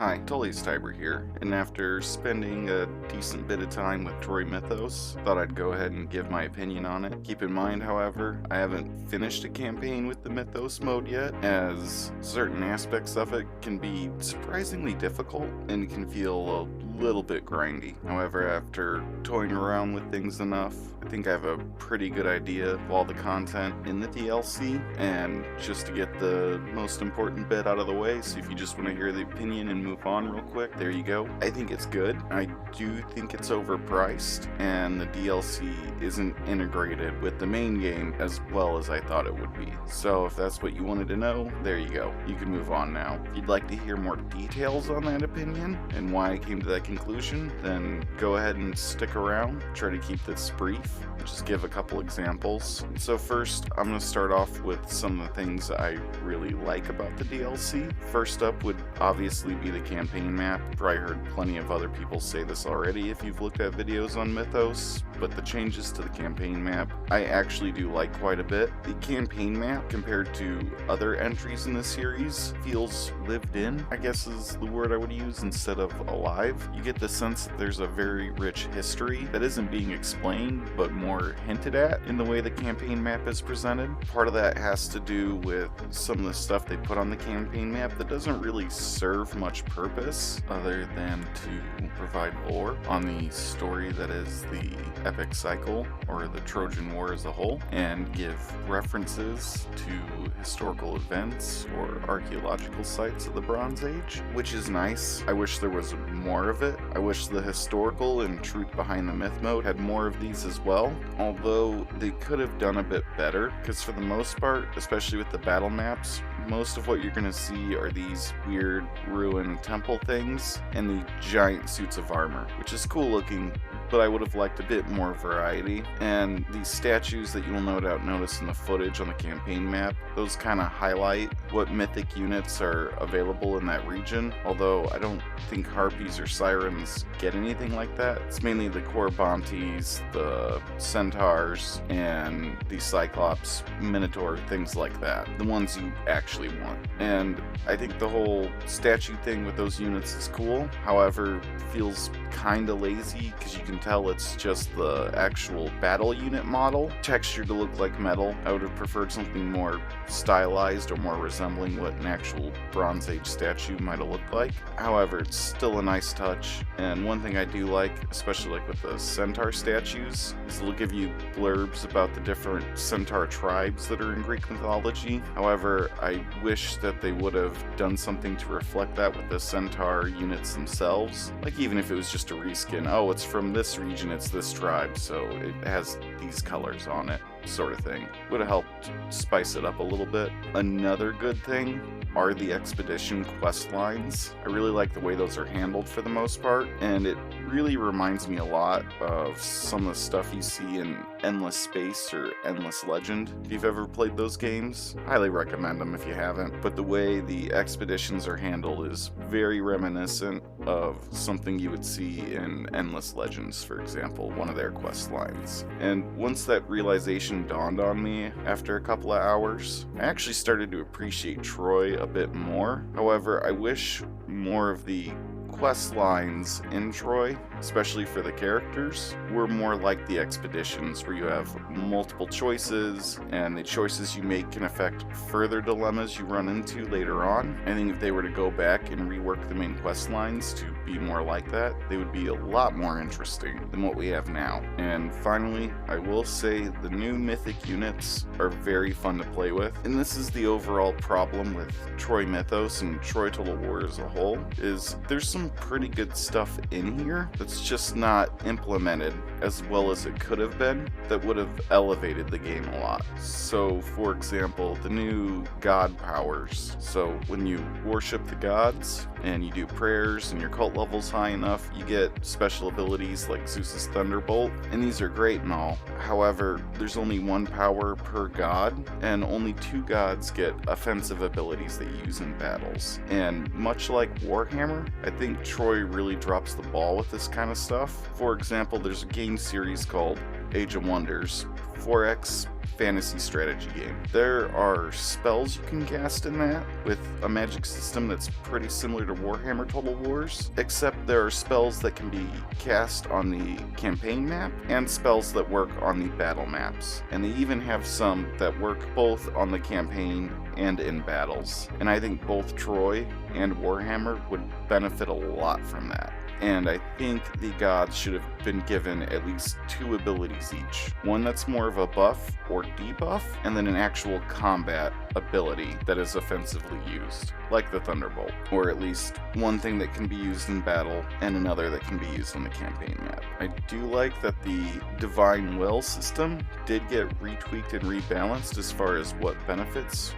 Hi, Tully's Tiber here, and after spending a decent bit of time with Troy Mythos, thought I'd go ahead and give my opinion on it. Keep in mind, however, I haven't finished a campaign with the Mythos mode yet, as certain aspects of it can be surprisingly difficult and can feel a little bit grindy. However, after toying around with things enough, I think I have a pretty good idea of all the content in the DLC, and just to get the most important bit out of the way, so if you just want to hear the opinion and move on real quick, there you go. I think it's good. I do think it's overpriced, and the DLC isn't integrated with the main game as well as I thought it would be. So if that's what you wanted to know, there you go. You can move on now. If you'd like to hear more details on that opinion and why I came to that conclusion, then go ahead and stick around. Try to keep this brief. Just give a couple examples. So first, I'm going to start off with some of the things I really like about the DLC. First up would obviously be the campaign map. Probably heard plenty of other people say this already if you've looked at videos on Mythos, but the changes to the campaign map I actually do like quite a bit. The campaign map, compared to other entries in the series, feels lived in, I guess is the word I would use instead of alive. You get the sense that there's a very rich history that isn't being explained, but more hinted at in the way the campaign map is presented. Part of that has to do with some of the stuff they put on the campaign map that doesn't really serve much purpose other than to provide lore on the story that is the epic cycle or the Trojan War as a whole, and give references to historical events or archaeological sites of the Bronze Age, which is nice. I wish there was more of it. I wish the historical and truth behind the myth mode had more of these as well, although they could have done a bit better, because for the most part, especially with the battle maps, most of what you're going to see are these weird ruined temple things and the giant suits of armor, which is cool looking, but I would have liked a bit more variety. And these statues that you'll no doubt notice in the footage on the campaign map, those kind of highlight what mythic units are available in that region, although I don't think harpies or sirens get anything like that. It's mainly the Corybantes, the centaurs, and the cyclops, minotaur, things like that, the ones you actually want. And I think the whole statue thing with those units is cool, however feels kinda lazy because you can tell it's just the actual battle unit model textured to look like metal. I would have preferred something more stylized or more resembling what an actual Bronze Age statue might have looked like. However, it's still a nice touch, and one thing I do like, especially like with the centaur statues, is it'll give you blurbs about the different centaur tribes that are in Greek mythology. However, I wish that they would have done something to reflect that with the centaur units themselves. Like even if it was just a reskin, oh, it's from this region, it's this tribe, so it has these colors on it, sort of thing. Would have helped spice it up a little bit. Another good thing are the expedition quest lines. I really like the way those are handled for the most part, and it really reminds me a lot of some of the stuff you see in Endless Space or Endless Legend. If you've ever played those games, highly recommend them if you haven't. But the way the expeditions are handled is very reminiscent of something you would see in Endless Legends, for example, one of their quest lines. And once that realization dawned on me after a couple of hours, I actually started to appreciate Troy a bit more. However, I wish more of the quest lines in Troy, especially for the characters, were more like the expeditions, where you have multiple choices, and the choices you make can affect further dilemmas you run into later on. I think if they were to go back and rework the main quest lines to be more like that, they would be a lot more interesting than what we have now. And finally, I will say the new mythic units are very fun to play with, and this is the overall problem with Troy Mythos and Troy Total War as a whole, is there's some pretty good stuff in here that's just not implemented as well as it could have been that would have elevated the game a lot. So for example, the new god powers. So when you worship the gods and you do prayers and your cult level's high enough, you get special abilities like Zeus's Thunderbolt, and these are great and all. However, there's only one power per god, and only 2 gods get offensive abilities they use in battles. And much like Warhammer, I think Troy really drops the ball with this kind of stuff. For example, there's a game series called Age of Wonders. 4X fantasy strategy game. There are spells you can cast in that with a magic system that's pretty similar to Warhammer Total Wars, except there are spells that can be cast on the campaign map and spells that work on the battle maps. And they even have some that work both on the campaign and in battles. And I think both Troy and Warhammer would benefit a lot from that. And I think the gods should have been given at least 2 abilities each. One that's more of a buff or debuff, and then an actual combat ability that is offensively used, like the Thunderbolt. Or at least one thing that can be used in battle, and another that can be used on the campaign map. I do like that the Divine Will system did get retweaked and rebalanced as far as what benefits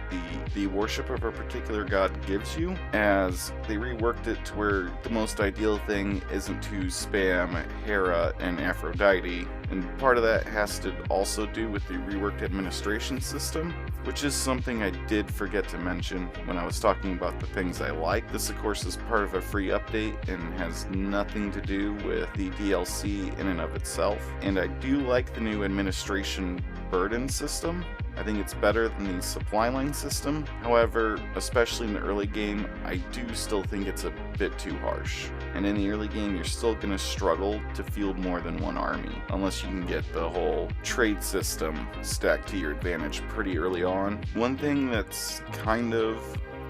the worship of a particular god gives you, as they reworked it to where the most ideal thing isn't to spam Hera and Aphrodite, and part of that has to also do with the reworked administration system, which is something I did forget to mention when I was talking about the things I like. This, of course, is part of a free update and has nothing to do with the DLC in and of itself, and I do like the new administration burden system. I think it's better than the supply line system. However, especially in the early game, I do still think it's a bit too harsh. And in the early game, you're still going to struggle to field more than one army, unless you can get the whole trade system stacked to your advantage pretty early on. One thing that's kind of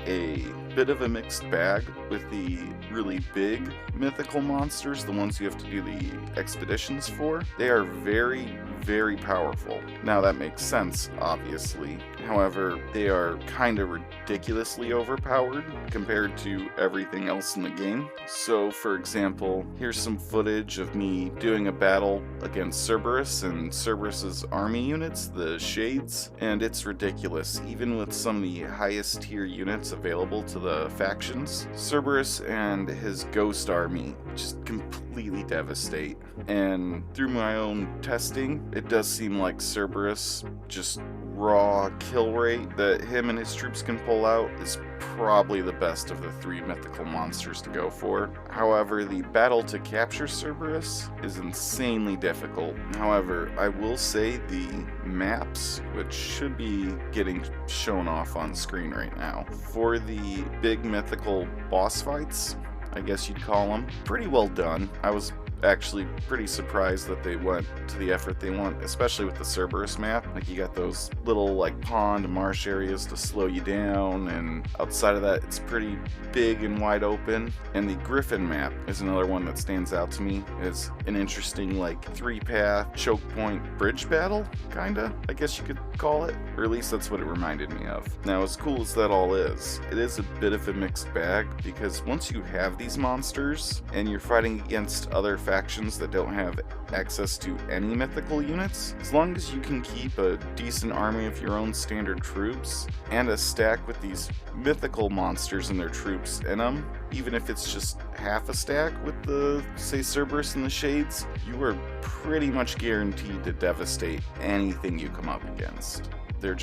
a bit of a mixed bag with the really big mythical monsters, the ones you have to do the expeditions for, they are very, very powerful. Now that makes sense, obviously. However, they are kind of ridiculously overpowered compared to everything else in the game. So, for example, here's some footage of me doing a battle against Cerberus and Cerberus's army units, the Shades, and it's ridiculous, even with some of the highest tier units available to the factions. Cerberus and his ghost army just completely devastate. And through my own testing, it does seem like Cerberus, just raw kill rate that him and his troops can pull out, is probably the best of the 3 mythical monsters to go for. However, the battle to capture Cerberus is insanely difficult. However, I will say the maps, which should be getting shown off on screen right now, for the big mythical boss fights, I guess you'd call them, pretty well done. I was actually pretty surprised that they went to the effort they want, especially with the Cerberus map. Like, you got those little like pond marsh areas to slow you down, and outside of that it's pretty big and wide open. And the Griffin map is another one that stands out to me as an interesting like 3-path choke point bridge battle, kinda, I guess you could call it, or at least that's what it reminded me of. Now, as cool as that all is, it is a bit of a mixed bag, because once you have these monsters and you're fighting against other factions that don't have access to any mythical units, as long as you can keep a decent army of your own standard troops and a stack with these mythical monsters and their troops in them, even if it's just half a stack with the, say, Cerberus and the Shades, you are pretty much guaranteed to devastate anything you come up against. They're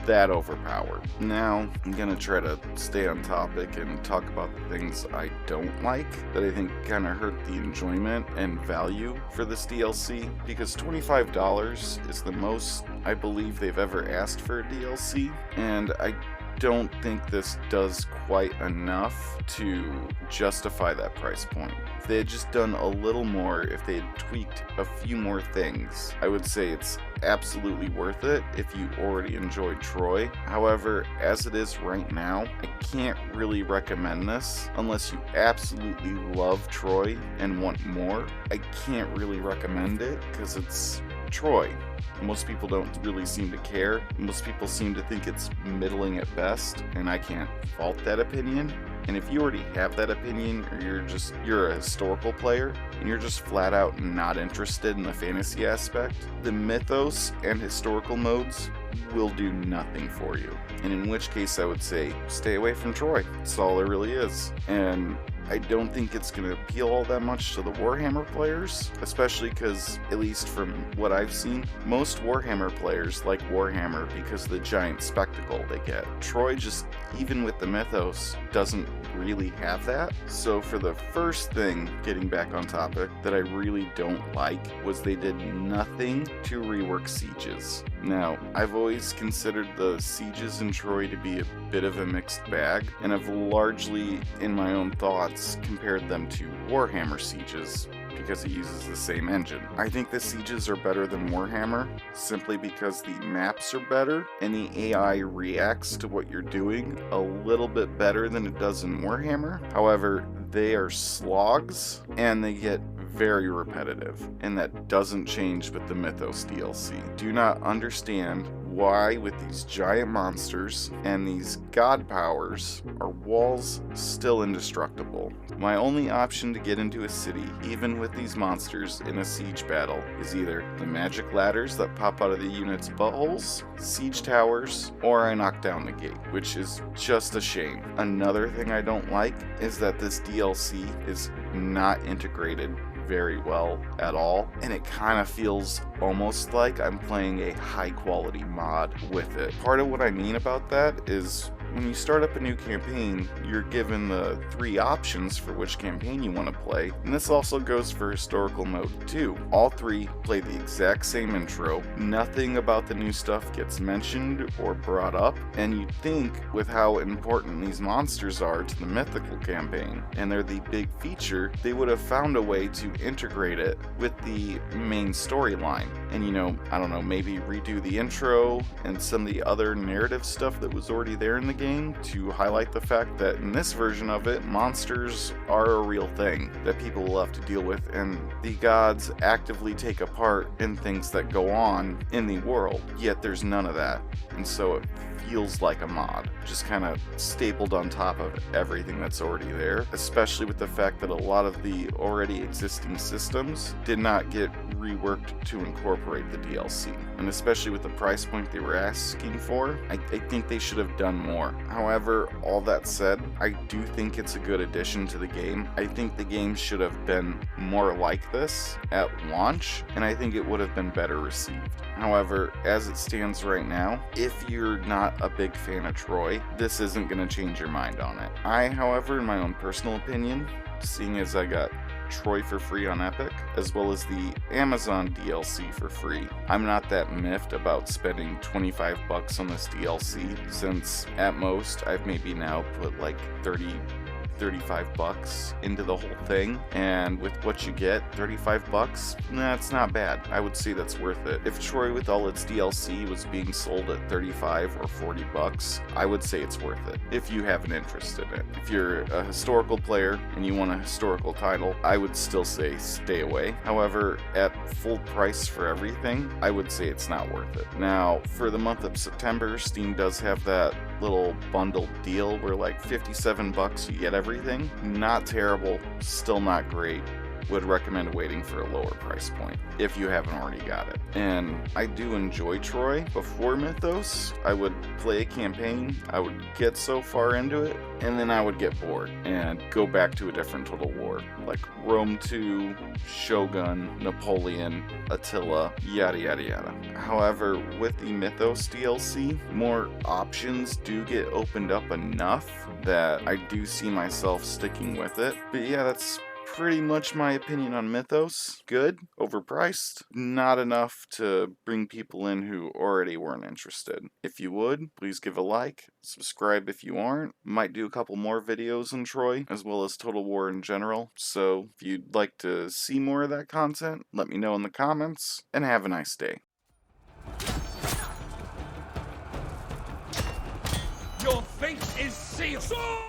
that overpowered. Now, I'm gonna try to stay on topic and talk about the things I don't like that I think kind of hurt the enjoyment and value for this DLC, because $25 is the most I believe they've ever asked for a DLC, and I don't think this does quite enough to justify that price point. If they had just done a little more, if they had tweaked a few more things, I would say it's absolutely worth it if you already enjoyed Troy. However, as it is right now, I can't really recommend this unless you absolutely love Troy and want more. I can't really recommend it because it's Troy. Most people don't really seem to care. Most people seem to think it's middling at best, and I can't fault that opinion. And if you already have that opinion, or you're a historical player, and you're just flat out not interested in the fantasy aspect, the mythos and historical modes will do nothing for you. And in which case I would say, stay away from Troy. That's all there really is. And I don't think it's going to appeal all that much to the Warhammer players, especially because, at least from what I've seen, most Warhammer players like Warhammer because of the giant spectacle they get. Troy just, even with the mythos, doesn't really have that. So for the first thing, getting back on topic, that I really don't like was they did nothing to rework sieges. Now, I've always considered the sieges in Troy to be a bit of a mixed bag, and I've largely, in my own thoughts, compared them to Warhammer sieges, because it uses the same engine. I think the sieges are better than Warhammer, simply because the maps are better, and the AI reacts to what you're doing a little bit better than it does in Warhammer. However, they are slogs, and they get very repetitive, and that doesn't change with the Mythos DLC. Do not understand why, with these giant monsters and these god powers, are walls still indestructible. My only option to get into a city, even with these monsters in a siege battle, is either the magic ladders that pop out of the unit's buttholes, siege towers, or I knock down the gate, which is just a shame. Another thing I don't like is that this DLC is not integrated very well at all, and it kind of feels almost like I'm playing a high quality mod with it. Part of what I mean about that is when you start up a new campaign, you're given the 3 options for which campaign you want to play, and this also goes for historical mode too. All 3 play the exact same intro, nothing about the new stuff gets mentioned or brought up, and you'd think with how important these monsters are to the mythical campaign, and they're the big feature, they would have found a way to integrate it with the main storyline. And I don't know, maybe redo the intro and some of the other narrative stuff that was already there in the game to highlight the fact that in this version of it, monsters are a real thing that people will have to deal with, and the gods actively take a part in things that go on in the world, yet there's none of that. And so it feels like a mod, just kind of stapled on top of everything that's already there, especially with the fact that a lot of the already existing systems did not get reworked to incorporate the DLC. And especially with the price point they were asking for, I think they should have done more. However, all that said, I do think it's a good addition to the game. I think the game should have been more like this at launch, and I think it would have been better received. However, as it stands right now, if you're not a big fan of Troy, this isn't going to change your mind on it. I, however, in my own personal opinion, seeing as I got Troy for free on Epic, as well as the Amazon DLC for free, I'm not that miffed about spending $25 on this DLC, since at most I've maybe now put like $35 into the whole thing, and with what you get, $35, that's not bad. I would say that's worth it. If Troy with all its DLC was being sold at $35 or $40, I would say it's worth it if you have an interest in it. If you're a historical player and you want a historical title, I would still say stay away. However, at full price for everything, I would say it's not worth it. Now, for the month of September, Steam does have that little bundle deal where like $57 you get everything. Not terrible, still not great. Would recommend waiting for a lower price point if you haven't already got it. And I do enjoy Troy. Before Mythos, I would play a campaign, I would get so far into it, and then I would get bored and go back to a different Total War, like Rome 2, Shogun, Napoleon, Attila, yada yada yada. However, with the Mythos DLC, more options do get opened up enough that I do see myself sticking with it. But yeah, that's pretty much my opinion on Mythos. Good, overpriced, not enough to bring people in who already weren't interested. If you would, please give a like, subscribe if you aren't. Might do a couple more videos on Troy, as well as Total War in general. So if you'd like to see more of that content, let me know in the comments, and have a nice day. Your fate is sealed!